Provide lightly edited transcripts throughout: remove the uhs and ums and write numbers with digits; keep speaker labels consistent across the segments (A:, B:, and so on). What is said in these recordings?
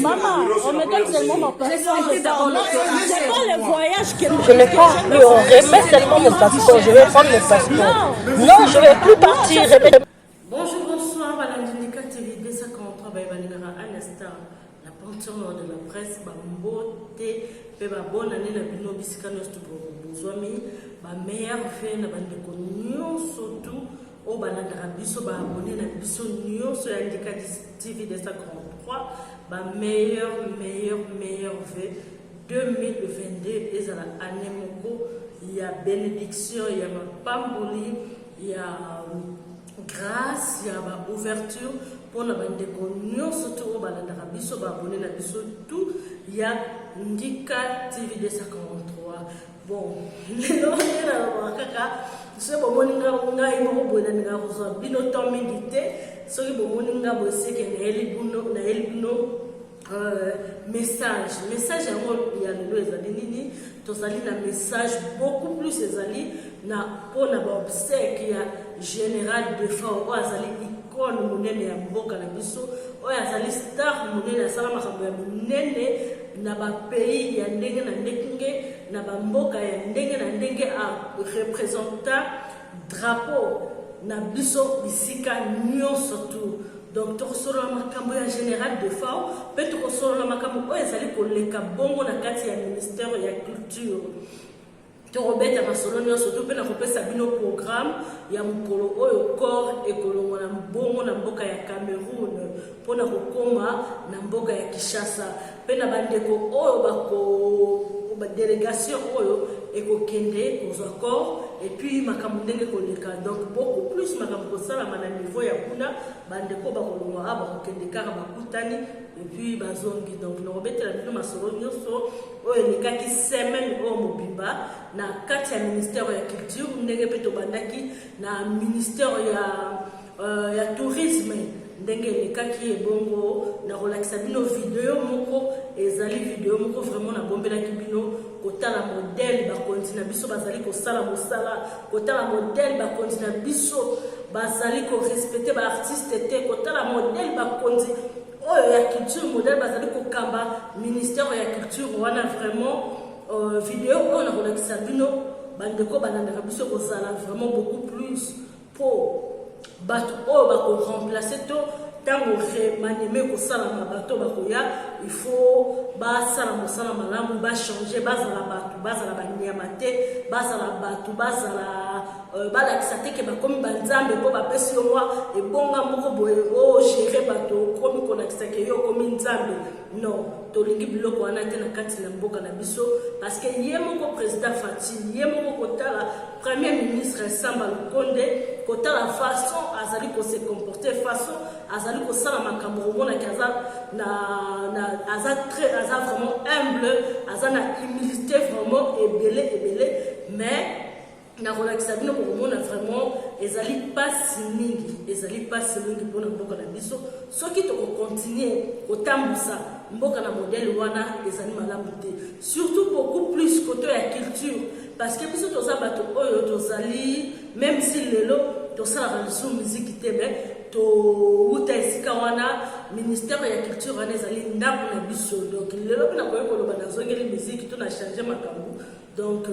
A: Maman, on me donne seulement ma passeport. C'est pas le voyage que
B: je n'ai pas pu, on remet seulement mon passeport, je vais prendre mon passeport. Non, je ne vais plus partir.
C: Bonjour, bonsoir, Madame Dindika TV 243, Baïbanigara, Anastar, la pension de la presse, Bambote, bonne année, la bino biscanos to Bozwami, ma meilleure fée, la bande de Nyon, surtout, au Banadara Bisso, abonné, la Bisso Nyon, sur Indika TV 243, ma meilleure fée, 2022, et à la année Moko, il y a bénédiction, il y a ma Pamboli, il y a grâce, il y a ma ouverture pour la bande de Nyon, surtout au Banadara Bisso, abonné, la Bisso tout, il y a Ndika TV 243. Bon, c'est bon, moninga ngai mo bola nga ko bino tomingite so ki bo moninga bo seke na elibino message yango ya lelo ezali nini tozali na message beaucoup plus ezali na pona ba obsèque ya général de fort azali icône monene ya mboka na biso oyo azali star monene asala makambo ya monene na ba pays ya ndenge na ndenge na ba mboka ya ndenge na ndenge a représenter drapeau na biso bisika nyonso tu. Donc tokosolo na makambo ya général de fao pe tokosolo na makambo oyo ezali koleka bongo na kati ya ministère ya culture torobeta masolo nyonso tu pe na kopesa bino programme ya mokolo oyo corps ekolongwa na bongo na mboka ya Cameroun mpona kokoma na mboka ya Kinshasa pe na bandeko oyo ba délégation oyo ekokende kozwa corps et puis makambo ndenge koleka donc beaucoup plus makambo kosalama na niveau ya kuna bandeko bakolongwa bakokende kaka bakutani et puis bazongi donc nakobetela bino masolo nyonso oyo elekaki semaine oyo mobimba na kati ya ministère ya culture ndenge mpe tobandaki na ministère ya tourisme ndenge elekaki ebongo na kolakisa bino video moko ezali video moko vraiment na bombelaki bino kotala modèle bakonzi na biso bazali kosala mosala kotala modèle bakonzi na biso bazali korespecte baartiste te kotala modèle bakonzi oyo ya culture modèle bazali kokamba ministère ya culture wana vraiment video oyo na kolakisa bino bandeko banandaka biso kozala vraiment beaucoup plus po bato oyo bakoremplace to ntango remaneme kosalama bato bakoya il faut basala mosala malamu bachange bazala bato bazala banyama te bazala bato bazala balakisa te ke bakomi banzambe mpo bapesi yo mwa ebonga moko boye ogere bato okomi kolakisa ke yo okomi nzambe non tolingi biloko wana te na kati na mboka na biso parce que ye moko président Fatim ye moko kotala premier ministre Samba Lukonde kotala façon azali ko se comporter façon azali ko sala makambo omona ki aza vraiment humble aza na humilité vraiment ebele mais na kolakisa bino komona vraiment ezali pasi mingi mpona mboka na biso soki tokokontinue kotambusa mboka na modèle wana ezali malamu te surtout beaucoup plus côté ya culture parce que biso toza bato oyo tozali même si lelo tosalaka lisu muziki te mais touta esika wana ministère ya culture wana ezali ndako na biso donc lelo mpe nakoki koloba nazongeli muziki to na change makambo donc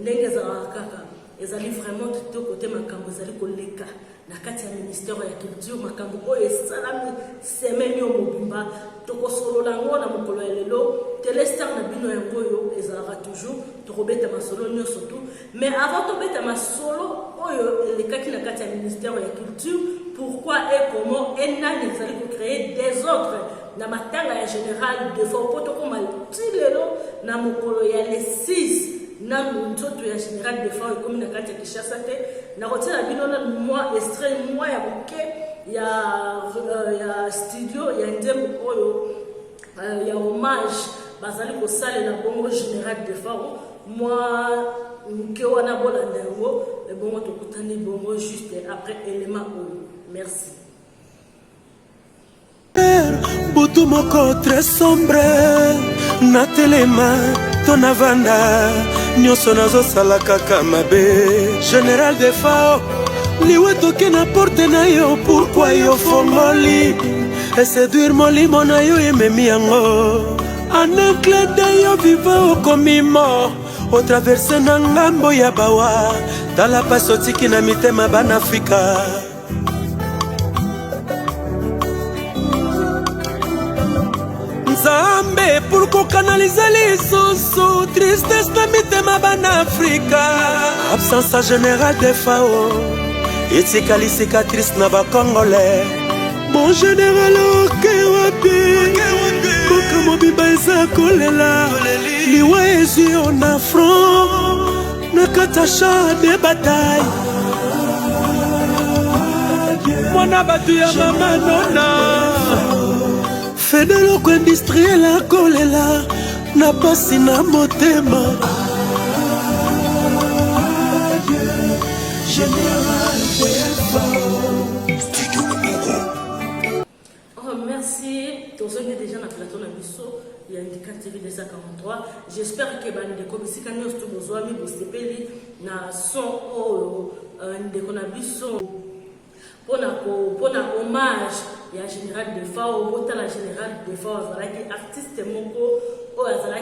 C: ndenge ezalaka kaka ezali vraiment to côté makambo ezali koleka na kati ya ministère ya culture makambo oyo esalami semaine yo mobimba tokosolola yango na mokolo ya lelo telestar na bino yango oyo ezalaka toujours tokobeta masolo nyonso tu mais avant tobeta masolo oyo elekaki na kati ya ministère ya culture pourquoi et comment enani ezali kocréer des autres na matanga ya général de fort po tokoma ti lelo na mokolo ya le 6 na nzoto ya général de fort ekomi na kati ya Kinshasa te na kotiela bino na moi extrait moi ya boke ya studio ya ndembo oyo ya hommage bazali kosalela bongo général de fort moi nke wana bolanda yango ebongo tokutani bongo juste après élément oyo merci.
D: Butu moko très sombre na telema tona vanda nyonso nazosala kaka mabe général de fao liwe toke na porte na yo pourquoi yo fongoli et séduire molimo na yo ememi yango. En un clin d'œil yo vivant okomi mort, otraverse na ngambo ya bawa, tala pasotiki na mitema bana Afrika. Nzambe pour ko canaliser lisusu tristesse na mitema bana Afrika. Absence générale de FAO itikali cicatrice na ba Congolais. Mon général okewapi koka mobiba eza kolela liwa ezi on a front na katasha de bataille. Mwana batu ya mama nona Fedelo industriel akolela na pasi na motema.
C: Oh, merci. Tous ceux qui sont déjà dans le plateau de Bisso, il y a une TV de 143. J'espère que les commissions qui ont besoin de na son de Bisso pour hommage ya général de FAO, pour la général de FAO, qui artiste moko,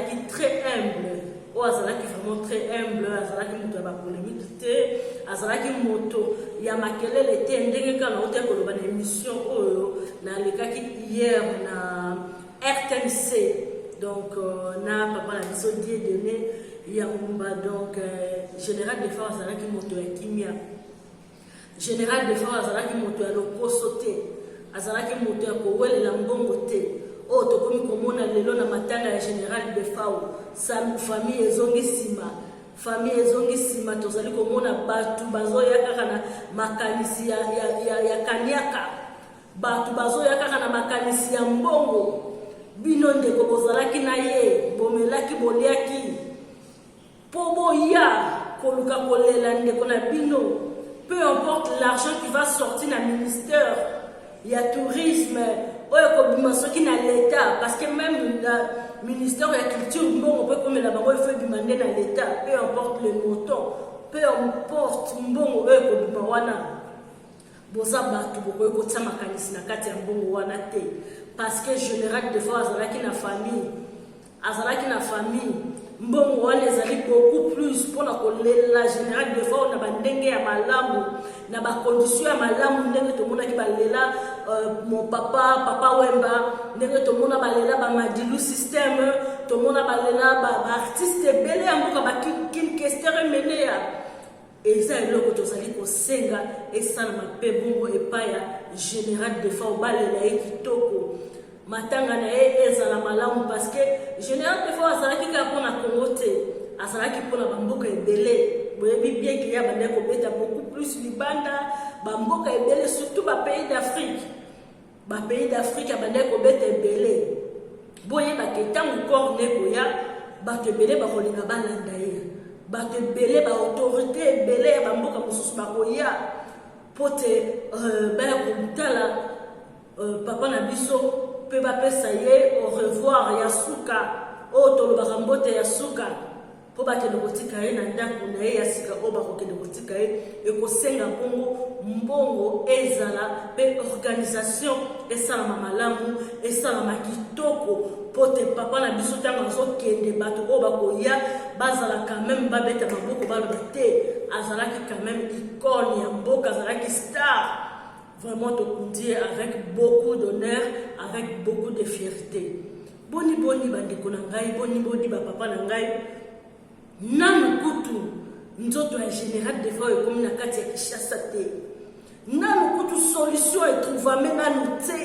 C: qui très humble, qui vraiment très humble, qui muto ba polémique té, qui moto ya makelele té ndenge kana ote ko ba émission na lekaki hier na RTNC. Donc na papa la biso die donné ya umba donc général de FAO qui moto ya kimia. Général de FAO qui moto ya lokoso té. Azalaki moto ya kowelela mbongo te. O tokomi komona lelo na matanga ya général de FAO. Sa famille ezongi sima tozali komona batu bazoya kaka na makanisi ya kaniaka. Batu bazoya kaka na makanisi ya mbongo. Bino ndeko bozalaki na ye, bomelaki boliaki. Po boya koluka kolela ndeko na bino. Peu importe l'argent qui va sortir na ministère. Il y a tourisme, qui na l'État, parce que même le ministère de la Culture, on peut comme là-bas, il faut demander dans l'État, peu importe le montant, peu importe, bon, parce que général de fois, azalaki na famille, mbongo wana ezali beaucoup plus pour la général de fois on a bandenge ya malamu na ba condition ya malamu ndenge to mona ki balela mon papa Wemba ndenge to mona balela ba Madilu system to mona balela ba artiste belé amboka ba kin questeur mené ya eza eloko to zali ko senga esala mape bongo epaya général de fois balela ekitoko matanga na ezala malamu parce que général de fois azalaki ka pona Congo te azalaki pona bamboka ebele boyebi bien qu'il y a bande ko beta beaucoup plus libanda bamboka ebele surtout ba pays d'Afrique bande ko beta ebele boyeba ke tangu corne ko ya ba ebele ba kolinga balanda ye ba ebele ba autorité ebele bamboka mosusu ba koya pote ba ko mutala papa na biso peut pas payer au revoir Yasuka o to barambote Yasuka po ba ke lokotika ye na ndako na ye yasika o ba ko ke lokotika ye e ko senga mbongo ezala pe organisation esala malamu esala makitoko pote papa na biso tanga so kende bato o ba ko ya bazala quand même ba beta maboko ba lote azala ki quand même icône ya mboka azala ki star. Vraiment te conduire avec beaucoup d'honneur, avec beaucoup de fierté. Boni bandeko na ngai, boni papa na ngai. Nanu kutu nzoto ya général de fois comme na kati ya Kinshasa te. Nanu kutu solution et trouver nanu te.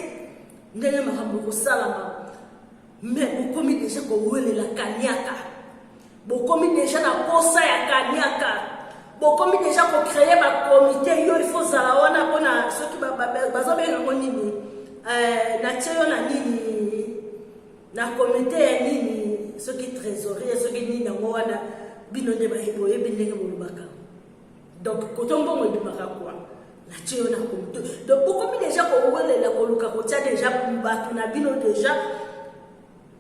C: Ndenge makambo ko salama. Mais bokomi déjà ko welela kaniaka. Bokomi déjà na posa ya kaniaka. Bokomi déjà pour créer un comité, il faut zalawana pona ceux qui bazobenga nini na tshelo na nini na comité ya nini ceux qui trésorier ceux qui nini ngo wana bino nde ba eboye bindenge bolubaka donc kotombo mo ndimaka kwa na tshelo na comité donc bokomi déjà ko welela ko luka ko tia déjà batu na bino déjà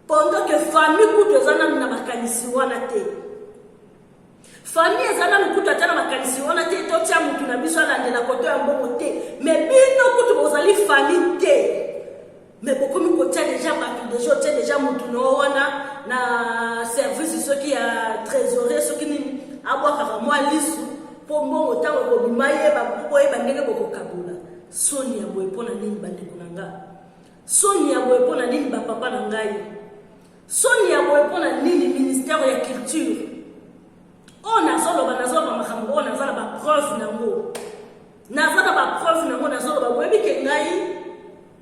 C: pendant que famille kuto zana na makanisi wana te. Famille ezana mukuta tana makanisi wana te to tia mutu na biso na ndela koto ya mbongo te mais bino kutu bozali famille te Mais beaucoup de déjà partout déjà moutuno na service ceux qui a trésorier ceux qui ni aboka moi lisu pour mon autant ko bimaye ba ko e bandenge boko kabula soni ya boye pona nini bande kunanga soni ya boye pona nini ba papa na ngai soni ya boye pona nini ministère ya culture on a solo ba makambo on a solo ba preuve nango nazana ba preuve nango na solo ba boyebi ke ngai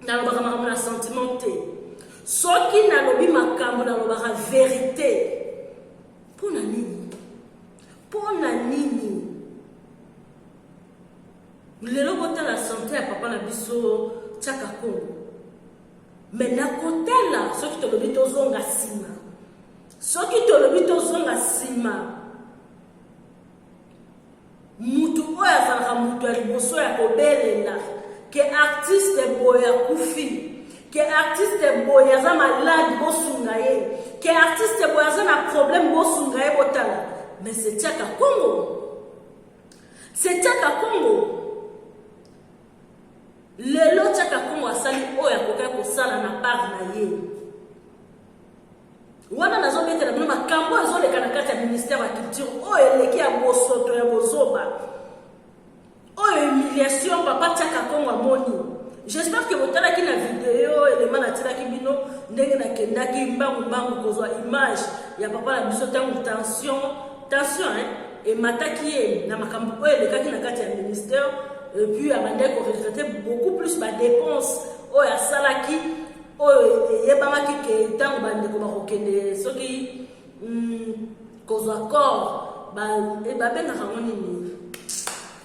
C: na lobaka makambo na sentiment te soki na lobi makambo na lobaka vérité pona nini lelo kotala santé ya papa na biso tiaka Congo mais na kotala soki tolobi tozonga nsima mutu oyo azalaka mutu ya liboso ya kobelela ke artiste boya kufi ke artiste boya aza malade bosunga ye ke artiste boya aza na problème bosunga ye botala mais c'est tiaka Congo lelo tiaka Congo asali oyo akokai kosala na part na ye wana nazobetela bino makambo ezoleka na kati ya ministère ya culture oyo eleki ya bosoto ya bozoba oyo humiliation papa tiaka Congo amoni. J'espère que vous avez la vidéo et les mains qui bino ndenge na kendaki mbangu kozwa image ya papa la biso tangu tension hein et mataki na makambo oyo lekaki na kati ya ministère et puis abandé ko regretter beaucoup plus ba dépenses oyo asalaki oyo yebamaki ke tangu bande ko bakokende soki kozwa corps ba benga nini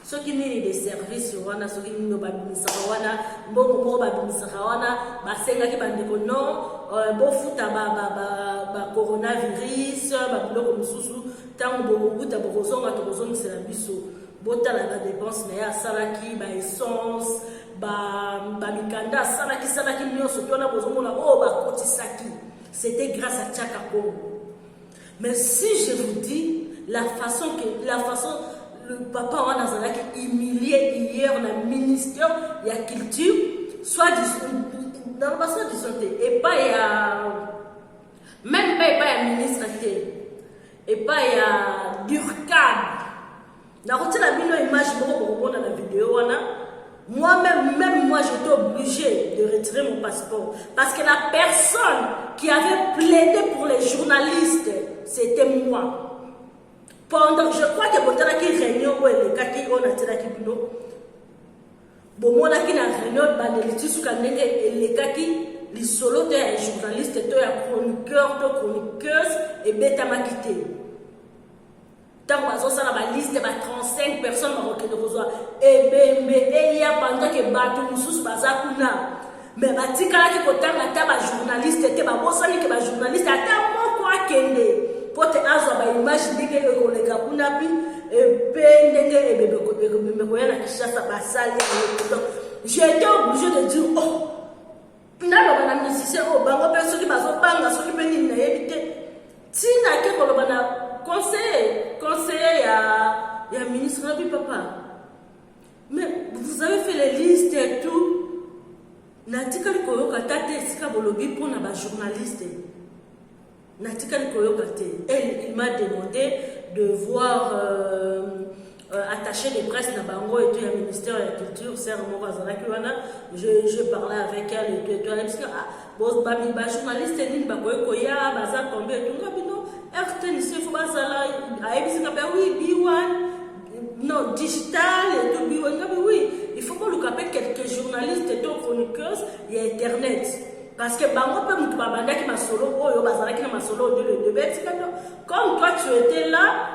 C: soki nini des services wana soki nini babimisaka wana mbongo moko babimisaka wana basengaki bandeko non bofuta ba coronavirus babiloko mosusu ntango bokokuta bokozonga tokozongisela biso botala ba dépense na ye asalaki baessence bamikanda asalaki nyonso to wana bozomona oyo bakotisaki c'était grâce à Tiaka Congo. Mais si je vous dis la façon le papa wana azalaki humilié hier na ministère ya culture soit dans la façon de santé et pas même pas ya ministre et pas ya Durkab na rotela bino image moko na vidéo wana même moi j'étais obligée de retirer mon passeport parce que la personne qui avait plaidé pour les journalistes c'était moi. Pendant, je crois que pendant la réunion où elle est on a tiré qui bino bomona qui na réunion baneliti sukandenge elle est li solo de journaliste to ya chroniqueuse et beta makité tant bazo sala ba liste ba 35 personnes marocaines kozwa ebembe eya pendant que bato mususu bazakuna mais batikala ki kotanga ta ba journaliste te ba bosani ke ba journaliste ata moko akende pote azwa ba image ndenge ekoleka kuna pi pe ndenge ebebe koyana kishasa basali j'étais obligé de dire oh ndalo bana musicien oh bango pe soki bazopanga soki pe nini na yebite tina ke koloba na conseiller ya ministre na papa mais vous avez fait les listes et tout natikali koyoka tate esika bolobi mpona ba journaliste. Il m'a demandé de voir attaché de presse na bango et tout, le ministère de la culture, je parlais avec elle et tout, elle dit bon, bah journaliste ni ba koya baza tomber et tout, ngabino RTNC faut bazala aibisi ka oui B1 non digital et tout B1 oui, il faut qu'on look quelques journalistes et tout chroniqueuses et internet. Parce que bango peut mutu babanda ki masolo oyo bazalaki na masolo de le début comme toi tu étais là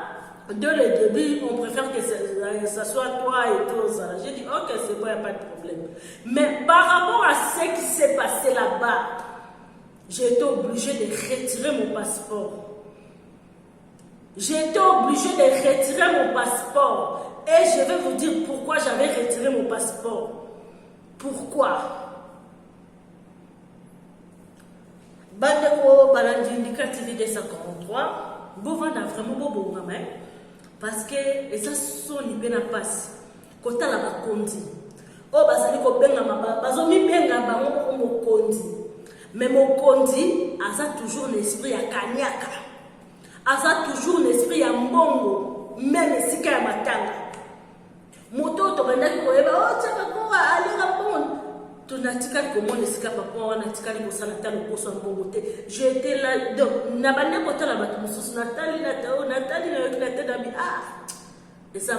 C: de le début on préfère que ça soit toi et tout ça j'ai dit ok c'est bon y a pas de problème mais par rapport à ce qui s'est passé là-bas j'ai été obligée de retirer mon passeport et je vais vous dire pourquoi j'avais retiré mon passeport. Pourquoi? Bandeko balandi indicatif de 143 bovanda vraiment bobo parce que et ça son ni pena passe kota la bakondi oyo bazali kobengama bazomibenga bango moko mokonzi. Mais mokonzi aza toujours l'esprit ya kaniaka, aza toujours l'esprit ya mbongo, même esika ya matanga. Moto tobandaki koyeba o tiaka kora alinga mbongo tonatikali komona esika papa wana tikali kosala talo koso mbongo te. J'étais là donc nabande kotala bato mosusu natali na tao natali na yoki na tena bi eza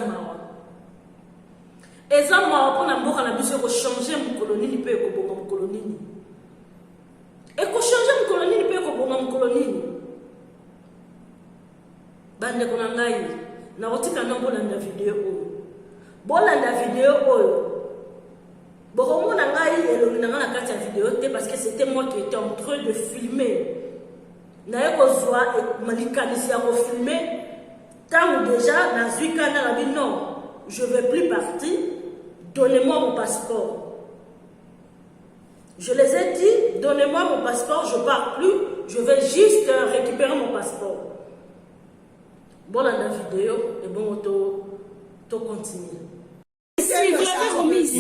C: mawa mpona mboka na biso ekochange mokolo nini mpe ekobonga mokolo nini, ekochange mokolo nini mpe ekobonga mokolo nini. Bandeko na ngai nakotika na bolanda video oyo, bolanda video oyo bokomona ngai elongi na nga na kati ya video te parce que c'était moi qui était en train de filmer. Naye kozwa malikanisi ya kofilme ntango déjà nazwi kanda na bi non, je ne vais plus partir, donnez-moi mon passeport. Je les ai dit, donnez-moi mon passeport, je ne pars plus, je vais juste récupérer mon passeport. Bon, dans la vidéo, et bon, to continue.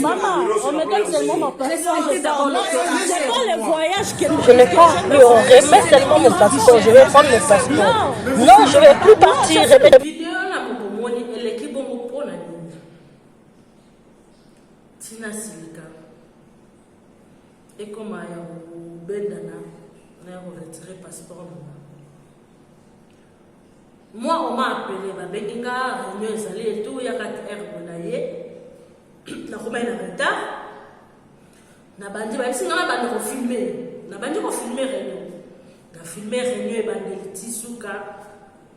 A: Maman, on me donne seulement mon passeport. C'est pas le voyage que
B: je n'ai pas plus, on remet seulement mon passeport, je vais prendre mon passeport. Non, je ne vais plus partir.
C: Vidéo là, mon elle est qui bon pour la ligne. Tina Silika. Et comme il y a Bendana, on a retiré le passeport. Moi, on m'a appelé, Benga, réunion est et tout, il y a 4 heures pour naïe. Na koma ina retard. Na bandi ba singa na bandi ko filmer. Na bandi ko filmer réunion. Na filmer réunion et bandi tisuka.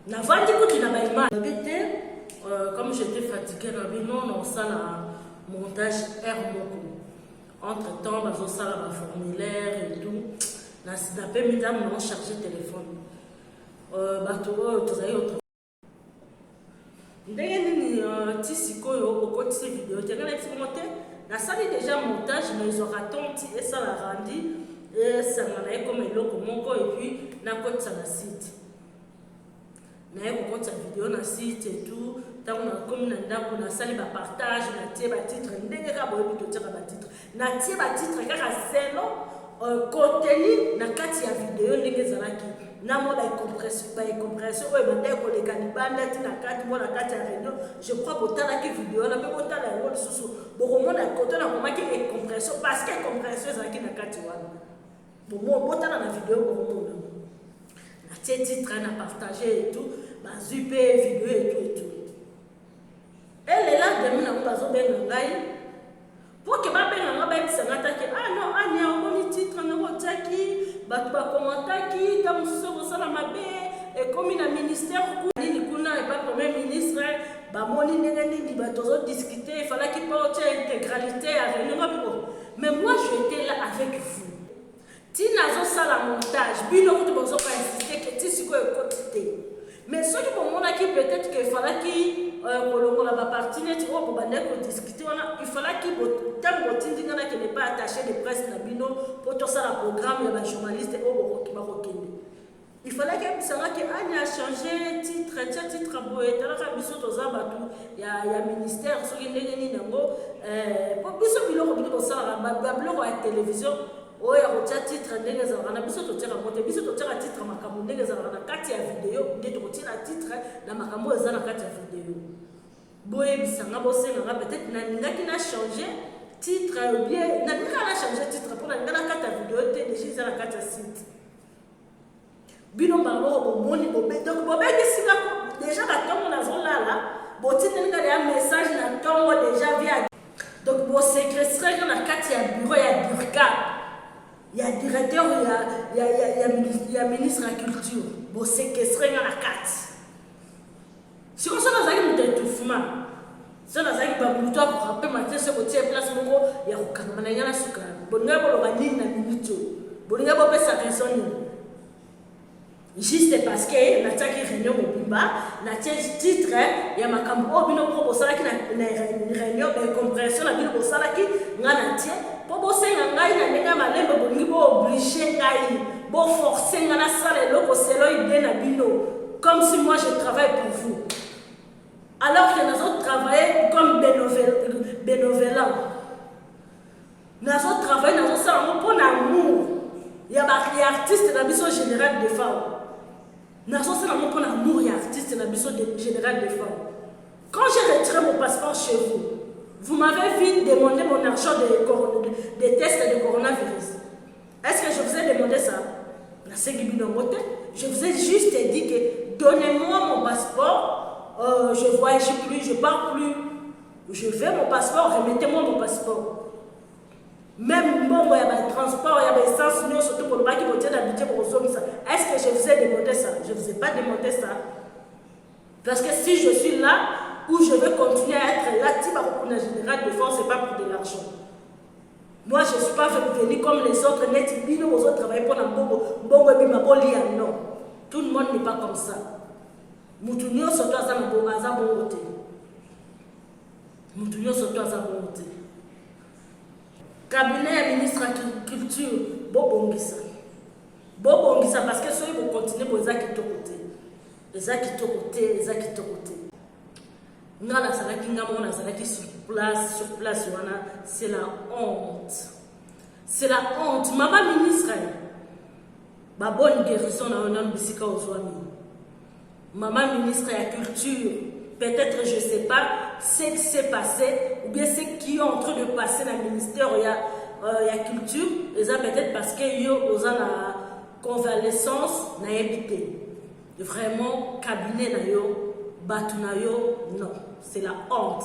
C: Na vandi ko tu na ba image. Comme j'étais fatiguée, non, ça la montage R moko. Entre temps, bazo sala ba formulaire et tout. Na sidapé mesdames non charger téléphone. Bato tozali autre. Ndenge nini tisiko yo okotisi vidéo te ngana eti monte na sali déjà montage mais ils ont ratonti et ça la rendu et ça m'a comme eloko moko et puis na kotisa na site na ye kokotisa vidéo na site et tout ntango na komi na ndako na sali ba partage na tie ba titre ndenge ka boyebi totiaka ba titre na tie ba titre kaka selo contenu na kati ya vidéo ndenge ezalaki na mo ba compression oyo banda ekoleka libanda tina kati mo na kati ya réunion. Je crois botalaki vidéo na mpe botala yango lisusu bokomona koto na komaki compression parce que compression ezalaki na kati wana botala na vidéo bokomona na tie titre na partager et tout bazwi mpe vidéo et tout elela demi nango bazobenga ngai po ke babenga nga bayebisanga taki non ania omoni titre nango otiaki bato bakomantaki ta mosusu kosala mabe ekomi na ministère nini kuna epa premier ministre bamoni ndenge nini bato ozodiscute efalaki mpo otia intégralité ya réunion biko. Mais moi je étais là avec vous tina azosala montage bino kutu bozoka insiste ke ti sikoyo ekoti te. Mais soki bomonaki peut-être que efalaki kolongola baparti neti oyo bobandaki kodiscute wana efalaki ntango botindinganaki ne pas attaché de presse na bino mpo tosala programme ya bajournaliste oyo bakokende. Il fallait que bisangaki ani a changé titre titre boye talaka biso toza bato ya ministère soki ndenge nini yango po biso biloko bino tosalaka babiloko ya télévision oyo ya kotia titre ndenge ezalaka na biso totiaka ngo te biso totiaka titre makambo ndenge ezalaka na kati ya video nde tokotiela titre na makambo eza na kati ya video boyebisanga bosenganga peut-être nalingaki na changer titre bien nalingaka na changer titre mpo nalinga na kati ya video te deja eza na kati ya site bino bango bomoni donc bobekisika déjà batongo nazolala botindelinga ya message na ntongo déjà via donc bosekrestreka na kati ya bureau ya Durka ya directeur ya ministre ya culture bosekrestreka na kati siko so nazali mutu étouffement so nazali bamutu akorape matie so kotie place moko ya kokangama na nyana suka boninga boloba nini na minute boninga bopesa raison nini juste parce que natiaki réunion mobimba natie titre ya makambo oyo bino moko bosalaki na réunion compression na bino bosalaki nga natie mpo bosenga ngai na ndenge ya malembe bolingi booblige ngai boforce nga nasala eloko selo ide na bino comme si moi je travaille pour vous alors que nazo travailler comme bénévolant Nous avons travaillé dans un salon pour l'amour. Il y a des artistes dans la mission générale de femmes. Nous avons un salon pour l'amour et artistes dans la mission générale de femmes. Quand j'ai retiré mon passeport chez vous, vous m'avez vite demandé mon argent des tests de coronavirus. Est-ce que je vous ai demandé ça? Je vous ai juste dit que donnez-moi mon passeport, je ne voyage plus, je ne pars plus. Je veux mon passeport, remettez-moi mon passeport. Même bon, il y a des transports, il y a des essence, surtout pour le bac qui vont dire d'habiter pour ça. Est-ce que je vous ai demandé ça? Je ne vous ai pas demandé ça. Parce que si je suis là, où je veux continuer à être là, si pour la générale de force, ce n'est pas pour de l'argent. Moi, je ne suis pas venu comme les autres, net, aux autres travaillent pour la bon, non. Tout le monde n'est pas comme ça. Moutounio surtout à ça, bon côté. Moutounio surtout à ça, bon côté. Cabinet ministre de la culture, Bobongisa. Bobongisa, parce que ceux qui vont continuer pour les acquis de côté. Les acquis de côté, les acquis de côté. Nous avons sur place, c'est la honte. C'est la honte. Maman ministre, ma bonne guérison dans un bisika aux Ouami. Maman ministre de la culture, peut-être je ne sais pas ce qui s'est passé, ou bien ce qui est en train de passer dans le ministère de la culture, et ça peut-être parce qu'il y a la convalescence n'a évité. Vraiment, cabinet non, c'est la honte.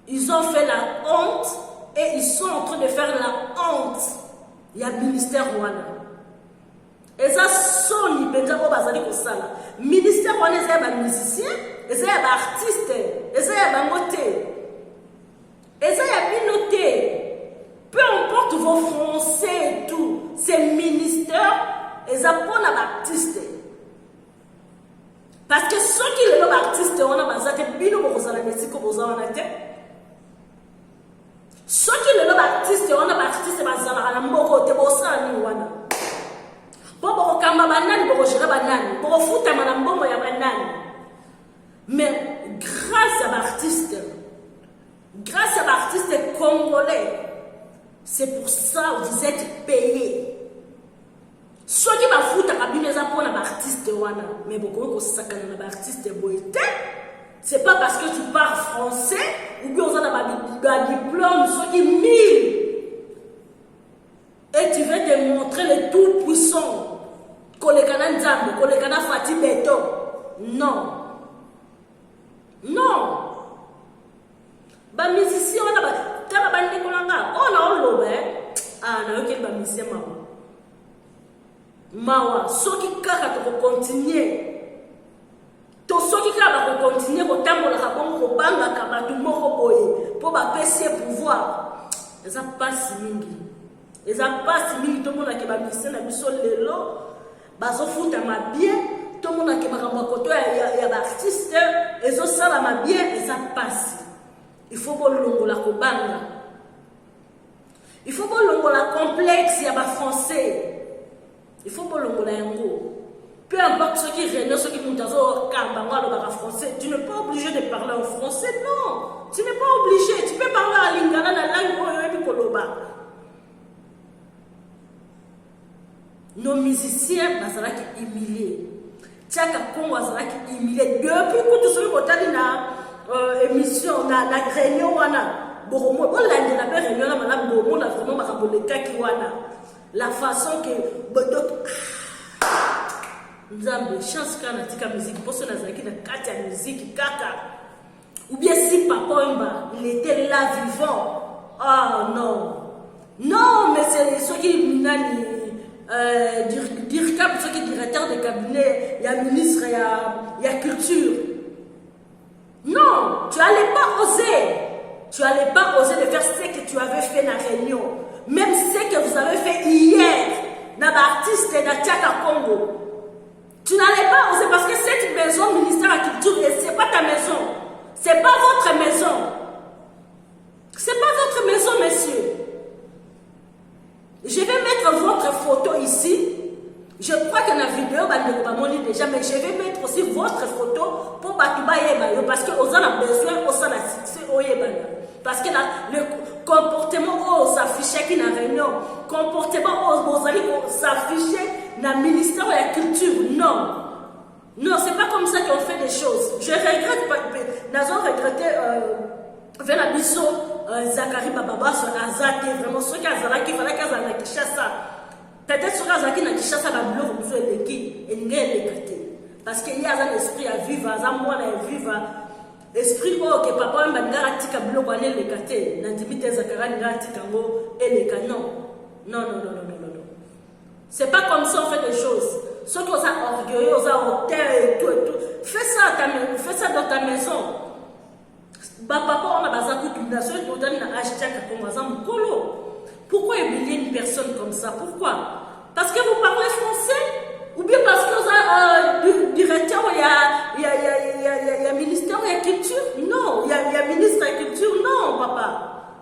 C: Ils ont fait la honte et ils sont en train de faire la honte. Il y a le ministère Rwanda. Et ça, sont les Benjamin Bazali pour ça. Le ministère Rwanda, il y a des musiciens, il y a des artistes, il y a des motés, il y a des notés. Peu importe vos français et tout, c'est le ministère, il y a des artistes. Parce que ceux qui sont artistes, on a besoin de bino pour la musique pour vous en être. Ceux qui sont artistes, on a artistes besoin de la mboko te bossa ni wana. Pour kamba banane, pour gérer banane, pour foutre ma mbongo ya banane. Mais grâce à l'artiste congolais, c'est pour ça que vous êtes payés. Ceux qui m'ont foutu à bien pour un artiste, mais beaucoup de gens qui sont artistes, c'est pas parce que tu parles français ou bien on a un diplôme, ceux qui mille. Et tu veux te montrer le tout puissant. Kolekana Nzambe, Kolekana Fatih Beto. Non. Non. Ba musicien, on a un bande kolanga. On a un lobe. Ah, on a un musicien maman. Mawa, ceux qui vont continuer, tous ceux qui vont continuer, pour baisser pouvoir, ils ont pas si mingi. Ils ont pas si mingi, tout le monde qui va misser la mission de l'eau, ils ont foutu ma bien, tout le monde qui va raconter, il y a des artistes, ils ont ça la bien, ils ont passé. Il faut que l'on la kobanga. Il faut que l'on la complexe, il y a des français. Il faut que l'on ait un mot. Peu importe ceux qui règnent, ceux qui nous disent français, tu n'es pas obligé de parler en français, non. Tu n'es pas obligé. Tu peux parler en lingala, la langue du Koloba. Nos musiciens, ils sont humiliés. Tchaka Kongo, ils sont humiliés. Depuis que tu sois dans la émission, dans la réunion, on la façon que nous avons chance quand on a la musique, pour ceux qui ont la musique, ou bien si papa il était là vivant. Ah non, non, mais c'est ceux qui DIRCAP, ceux qui sont directeurs de cabinet, il y a ministre, il y a culture. Non, tu n'allais pas oser. Tu n'allais pas oser de faire ce que tu avais fait dans la réunion. Même ce que vous avez fait hier, dans l'artiste de Tchaka Congo. Tu n'allais pas oser parce que cette maison, ministère de la Culture, ce n'est pas ta maison. Ce n'est pas votre maison. Ce n'est pas votre maison, monsieur. Je vais mettre votre photo ici. Je crois que dans la vidéo, déjà, mais je vais mettre aussi votre photo pour Batuba Yeba. Parce que vous avez besoin de ça. Parce que le comportement s'affichait qui n'a réunion, comportement s'affichait dans le ministère de la culture. Non. Non, c'est pas comme ça qu'on fait des choses. Je regrette pas. Nous avons regretté vers la mission Zachary Bababa sur Azate. Vraiment, ceux qui ont qui fallait qu'ils aient Kinshasa. Peut-être ceux qui ont Kinshasa, la bleu, vous faites qui et n'y a parce qu'il y a un esprit à vivre, un mois à vivre. Esprit que papa m'a dit que bleu qu'on est les catés. N'intimité Zachary n'a dit qu'en et les canons. Non. C'est pas comme ça on fait des choses. Ceux qui sont orgueilleux, qui ont hauteur et tout. Fais ça dans ta maison. Papa, on a besoin de la seule qui a acheté un colo. Pourquoi humilier une personne comme ça? Pourquoi? Parce que vous parlez français? Ou bien parce que vous avez directeur, il y a ministère de la culture? Non. Il y a ministre de la culture? Non, papa.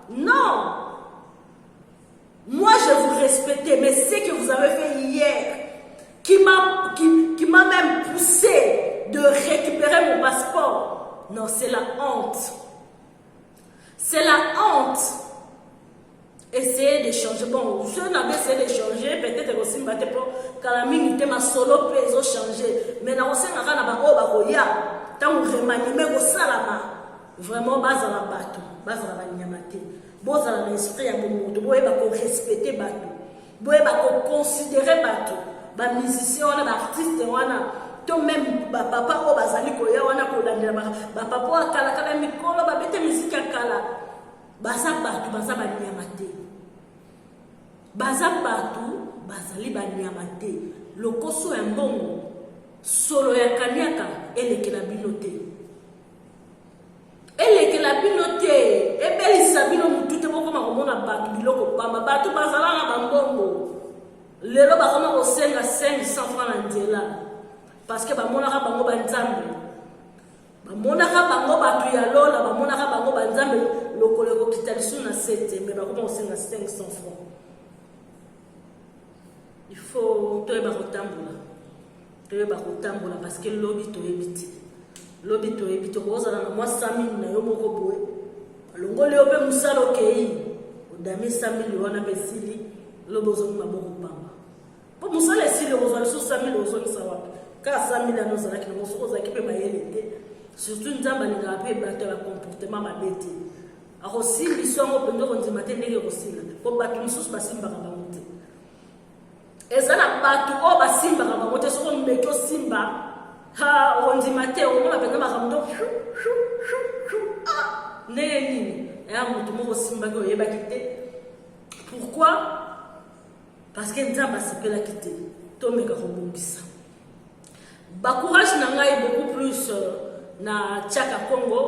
C: Non. Moi, je vous respecte, mais ce que vous avez fait hier, qui m'a même poussé de récupérer mon passeport, non, c'est la honte. C'est la honte. Essayez de changer. Bon, je n'avais essayé de changer, peut-être aussi, quand la minute ma solo peut changer. Mais dans le sens où on a tant on remanie, au salama, vraiment, base à la bateau, base à la nyamate. Bose à l'esprit à mon monde, boye bako respecter bateau, boye bako considérer bateau, ba musicien wana ba artiste wana, to même ba papa o bazali koya wana ko landela ba papa akala kala mikolo ba bete musique akala, baza bateau baza ba nyamate, baza bateau bazali ba nyamate, lokoso ya mbongo, solo ya kanyaka eleke na binote. Elle est la binote, et belle Sabino, tout est beaucoup à battre, biloko, pamba, battu, bazala, bambombo. Le roba, comment au 5 à 500 francs l'andela. Parce que Bamonara Bango Banzambe. Bamonara Bango Batuyalola, Bamonara Bango Banzambe, le collègue qui t'a dit à 7, mais comment au 5 à 500 francs. Il faut te barotambola. Te barotambola parce que l'obit te évite. Lobi to ebito kozala na mwa 100 000 na yo moko boye longole yo pe musalo kei odami 100 000 wana besili lobozo maboko pamba po musala esili ozala so 100 000 ozo kisawa ka 100 000 anozala ki moso oza ki pe mayelete surtout nzamba ninga pe bato la comportement mabete ako simbi songo pendo konzima te ndenge kosila po bato misusu basimba ka bamote ezala bato o basimba ka bamote soko mbeki simba ha on mate on m'a pena makamdo neni ya mutu moko simba ko yeba kite. Pourquoi? Parce que nzamba sepela kite to meka kobungisa ba courage na ngai beaucoup plus na Tchaka Congo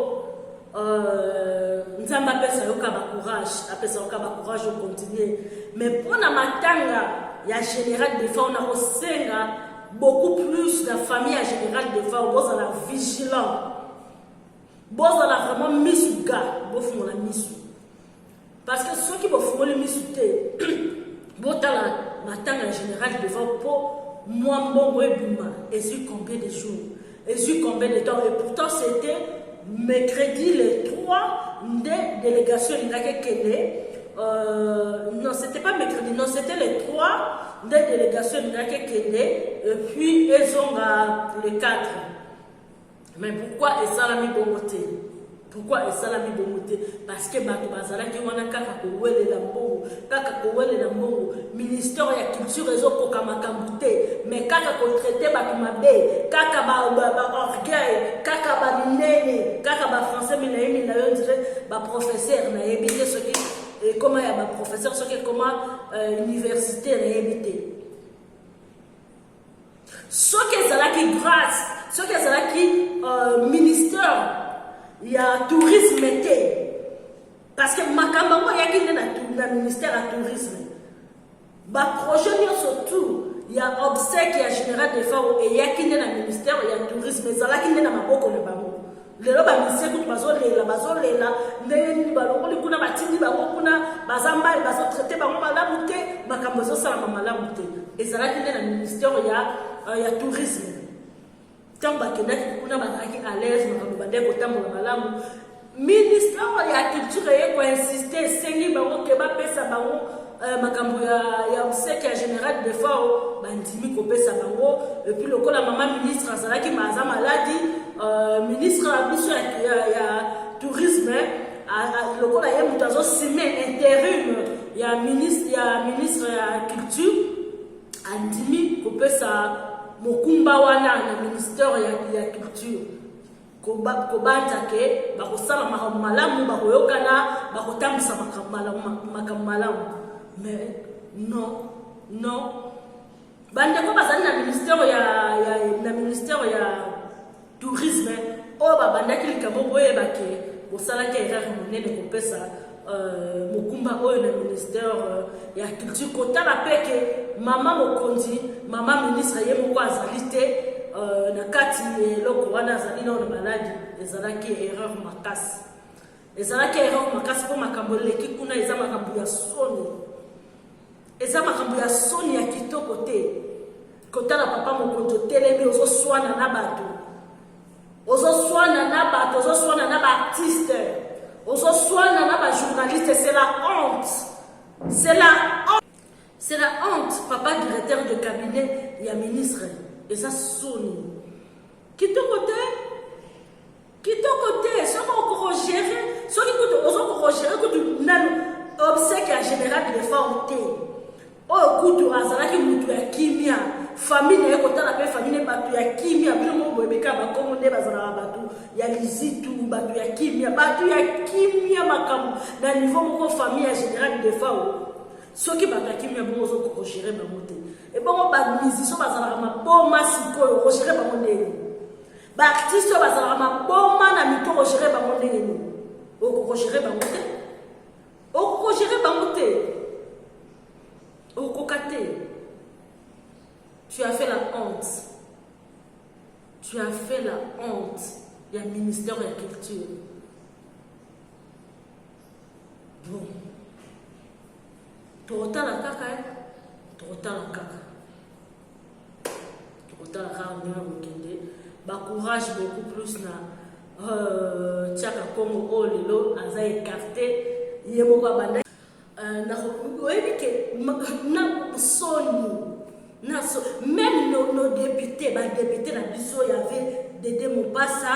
C: nzamba pesa yoka ba courage apesa yoka ba courage de continuer mais pour na matanga ya général de fa on a kosenga beaucoup plus de famille en général de femmes, vous êtes vigilant. Vous êtes vraiment mis gars, vous faites la mise. Parce que ceux qui vous font le mise, vous êtes en général de femmes pour moi, bon, et sur combien de jours, et sur combien de temps. Et pourtant, c'était mercredi les 3 des délégations non, c'était pas mercredi, non, c'était les 3 des délégations et puis ils ont les 4. Mais pourquoi ils sont mis bon côté? Pourquoi ils sont mis bon côté? Parce que Bato Bazala qui wana kaka kowele la mbongo, kaka kowele la mbongo, ministère de la culture réseau kokamakamute, mais kaka ko traité Bato mabe, kaka ba orgueil, kaka ba nene, kaka ba français mais na yo dire ba professeur na yebite ce qui et comment il y a un professeur, ce qui est comment l'université est habitée. Ce qui est là qui grâce, ce qui est là qui ministère, il y a tourisme été. Parce que Makambo, il y a qui est dans le ministère du tourisme. Bah, projet, surtout, il y a obsèque, il y a général des femmes, et il y a qui est dans le ministère, il y a tourisme, mais il y a qui est dans ma boko le bambou. Les gens qui sont bazolela ndenge balongoli kuna batindi bango kuna bazamba bazotraiter bango malamu te makambo ezosala malamu te ezalaki nde na ministère ya tourisme ntango bakendaki kuna bazalaki à l'aise makambo bande kotambola malamu ministère ya culture ye ko insister sengi bango ke ba pesa bango makambo ya obsèque ya général de fao bandimi ko pesa bango et puis lokola maman ministre azalaki maza maladi ministre biso ya tourisme lokola ye mutu azosime intérim ya ministre ya culture andimi ko pesa mokumba wana na ministère ya culture kobanja ke bakosala makambo malamu bakoyokana bakotambisa makambo malamu mais non bandeko bazali na ministère ya tourisme oyo babandaki likambo boyeba ke kosalaki erreur monene kopesa mokumba oyo na ministère ya culture kotala mpe ke mama mokonzi mama ministre ye moko azali te na kati eloko wana azali nao na maladi ezalaki erreur makasi mpo makambo eleki kuna eza makambo ya soni ya kitoko te kotala papa mokonzi otelemi ozoswana na bato ozoswana na baartiste ozoswana na bajournaliste. C'est la honte papa directeur de cabinet ya ministre eza soni kitoko te soki okorogere soki kutu ozokorogere kutu nanu obsèque ya général de fao te oyo kutu azalaki mutu ya kimia famille na ye kotala mpe famille ne bato ya kimia bino moko boyebika bakongo nde bazalaka bato ya lizitu bato ya kimia makambo na niveau moko famille ya général de fao soki bato ya kimia bongo ozokorogere bango te ebongo bamusicien bazalaka maboma sikoyo okogere bango ndenge baartiste oyo bazalaka maboma na mito okogere bango ndenge nini okokogere bango te okoka te. Tu as fait la honte il y a ministère de la culture. Bon tokotala kaka ndenge mokende bacourage beaucoup plus na tiaka kongo oyo lelo aza écarté ye moko abanda oyebi ke na soni même nos députés badéputé na biso yave Dede Mopassa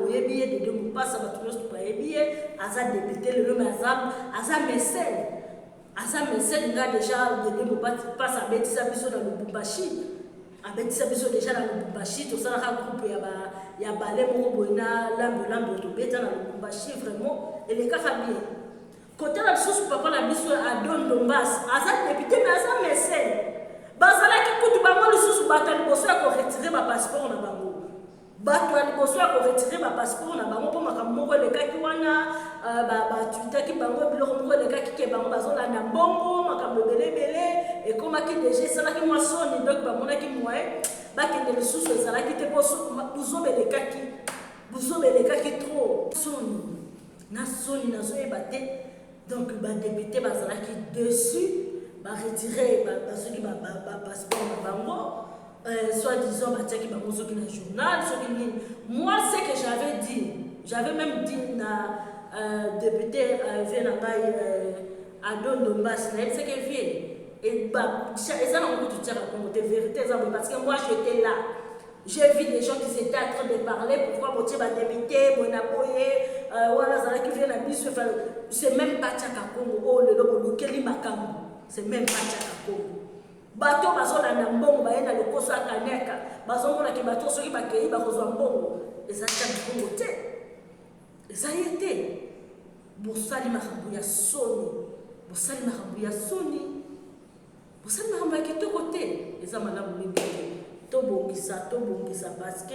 C: oyebi ye Dede Mopassa bato nyonso bayebi ye aza député lelo me aza mécène nga déjà Dede Mopassa abetisa biso na Lubumbashi tosalaka groupe ya bale moko boye na lambo tobeta na Lubumbashi vraiment elekaka bien kotala lisusu papa na biso Adon Dombas aza député mais aza mécène bazalaki kutu bango lisusu bato ya liboso ya koretire bapasseport na bango mpo makambo moko elekaki wana batwitaki bango biloko moko elekaki ke bango bazolanda mbongo makambo ebelebele ekomaki deja esalaki mwa soni donc bamonaki moye bakende lisusu ezalaki te mpo buzobelekaki trop soni nazoyeba te donc badepute bazalaki dessus baretire basoki bapasseport na bango soi-disant batiaki bango soki na journal soki nini. Moi ce que j'avais même dit na député vie na ngai Adon Dombas na ce que vie et eza na mokutu tiaka kongo te vérité eza boye parce que moi j'étais là. J'ai vu des gens qui étaient en train de parler pourquoi botie badepute bona boye wana azalaki vie na biso c'est même pas tiaka kongo oyo lelo bolukeli makambo. C'est même pas Tchakako. Bato bazolanda mbongo bayenda lokoso akaneka bazomona ke bato soki bakei bakozwa mbongo eza Tchakako te eza yete bosali makambo ya soni ya kitoko te eza malamu mingi tobongisa parce que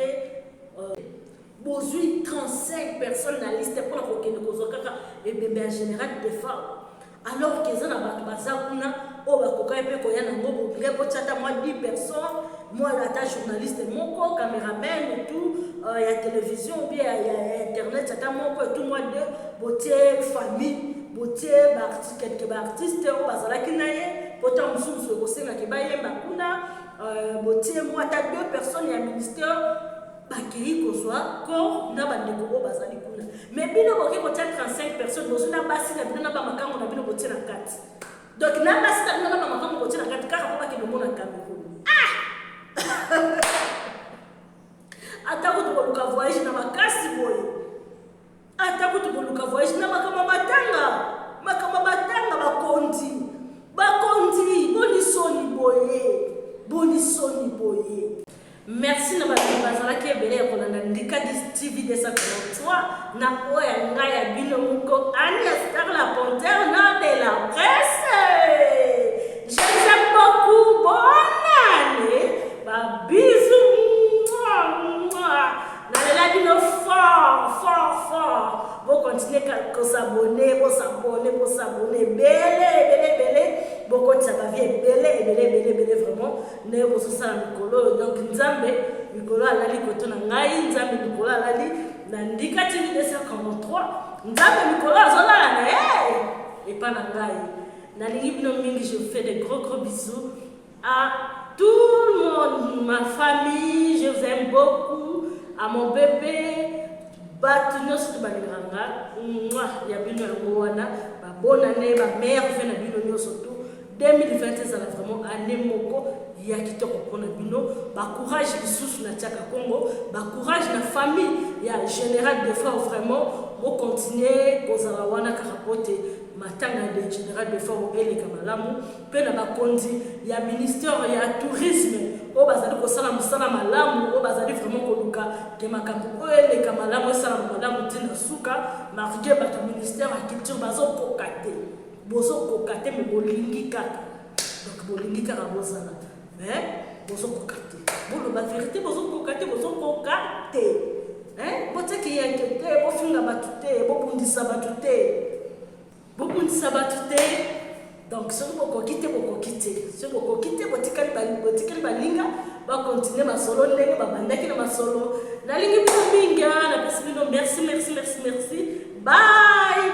C: bozwi 35 personnes na liste pour la kokende kozwa kaka ebembe en général de femmes alors que ça na bato baza kuna o bakoka pe koya na ngobo bile po tata moi 10 personnes moi la journaliste moko caméraman et tout ya télévision ou bien ya internet tata moko et tout moi de botier famille botier quelques artistes o bazala kinaye pourtant mususu ko senga ke bayemba kuna botier moi ta 2 personnes ya ministère bakei kozwa corps na bandeko oyo bazali kuna mais bino boke kotia 35 personnes bozwi na basi na bino na bamakango na bino botie na kati donc na basi na bino na bamakango botie na kati kaka mpo bakende omona Cameroun atako tokoluka voyage na makasi boye atako tokoluka voyage na makama batanga bakondi bonisoni boye merci na bato bazalaki ebele ya kolanda Ndika TV 243 na oyo ya ngai ya bino moko Ania Star la panthère nord de la presse. Je vous aime beaucoup, bonne année, bisous. Nalela bino fort. Vous continuez à s'abonner, belé. Vous continuez à vie belé vraiment. Ne vous ça Mikolo donc Nzambe Mikolo alali koto na ngai Nzambe Mikolo alali na Ndika TV 243 Nzambe Mikolo azola na et pas na ngai. Na lingi bino mingi, je vous fais des gros bisous à tout le monde, ma famille, je vous aime beaucoup, à mon bébé, Batuno Sotubaliranga, ya bino wana, bonne année, ma mère, na bino surtout 2020 ça vraiment année moko ya kitoko pona bino, ba courage lisusu na tiaka Congo, ba courage na famille ya général de frères vraiment, on continuer kozala wana karapote matanga de général de frères ele kamalamu, pe na ba kondi ya ministère ya tourisme o bazali ko sala musala malamu o bazali vraiment koluka ke makambo ele kamalamu sala malamu tina suka marqué ba ministère ya culture bazo kokate bozo kokate me bolingi kaka donc bolingi kaka bozala mais bozo kokate bolo ba vérité bozo kokate botaki ya kete bofinga batute bobundisa batute donc ce qu'on quitte botikali balinga ba continuer masolo ndenge babandaki na masolo na lingi mingi na pesi bino merci bye